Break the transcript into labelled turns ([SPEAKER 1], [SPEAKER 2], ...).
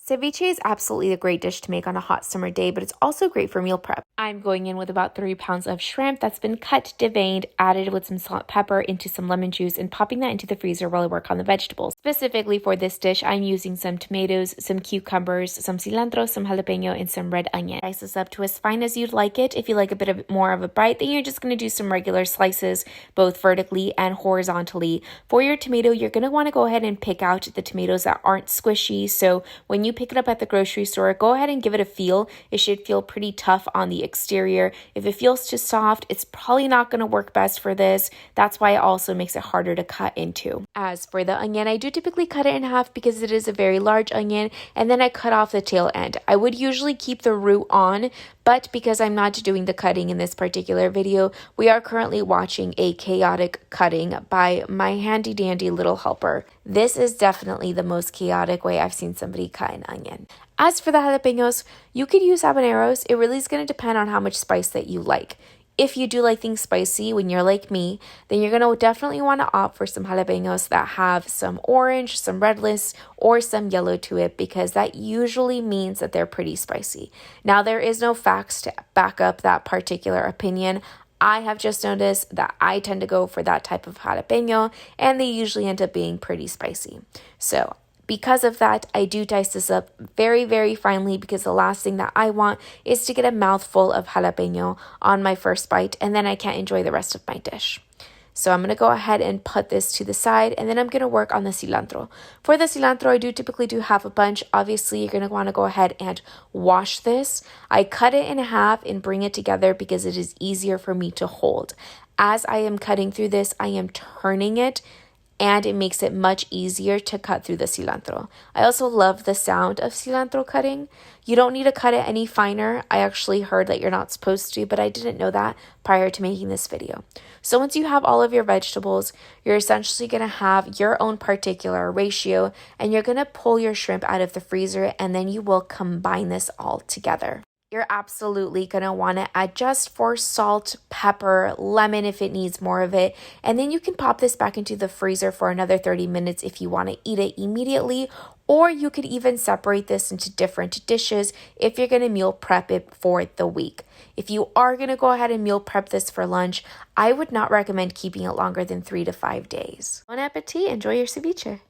[SPEAKER 1] Ceviche is absolutely a great dish to make on a hot summer day, but it's also great for meal prep. I'm going in with about 3 pounds of shrimp that's been cut, deveined, added with some salt, pepper, into some lemon juice, and popping that into the freezer while I work on the vegetables. Specifically for this dish, I'm using some tomatoes, some cucumbers, some cilantro, some jalapeno, and some red onion. Slice this up to as fine as you'd like it. If you like a bit more of a bite, then you're just going to do some regular slices, both vertically and horizontally. For your tomato, you're going to want to go ahead and pick out the tomatoes that aren't squishy. So when you pick it up at the grocery store, go ahead and give it a feel. It should feel pretty tough on the exterior. If it feels too soft, it's probably not going to work best for this. That's why it also makes it harder to cut into. As for the onion, I do typically cut it in half because it is a very large onion, and then I cut off the tail end. I would usually keep the root on, but because I'm not doing the cutting in this particular video, we are currently watching a chaotic cutting by my handy dandy little helper. This is definitely the most chaotic way I've seen somebody cut an onion. As for the jalapenos, you could use habaneros. It really is going to depend on how much spice that you like. If you do like things spicy when you're like me, then you're going to definitely want to opt for some jalapenos that have some orange, some redness, or some yellow to it, because that usually means that they're pretty spicy. Now, there is no facts to back up that particular opinion. I have just noticed that I tend to go for that type of jalapeno, and they usually end up being pretty spicy. So because of that, I do dice this up very, very finely, because the last thing that I want is to get a mouthful of jalapeno on my first bite, and then I can't enjoy the rest of my dish. So I'm going to go ahead and put this to the side, and then I'm going to work on the cilantro. For the cilantro, I do typically do half a bunch. Obviously, you're going to want to go ahead and wash this. I cut it in half and bring it together because it is easier for me to hold. As I am cutting through this, I am turning it, and it makes it much easier to cut through the cilantro. I also love the sound of cilantro cutting. You don't need to cut it any finer. I actually heard that you're not supposed to, but I didn't know that prior to making this video. So once you have all of your vegetables, you're essentially going to have your own particular ratio, and you're going to pull your shrimp out of the freezer, and then you will combine this all together. You're absolutely going to want to adjust for salt, pepper, lemon if it needs more of it. And then you can pop this back into the freezer for another 30 minutes if you want to eat it immediately. Or you could even separate this into different dishes if you're going to meal prep it for the week. If you are going to go ahead and meal prep this for lunch, I would not recommend keeping it longer than 3 to 5 days. Bon appetit, enjoy your ceviche.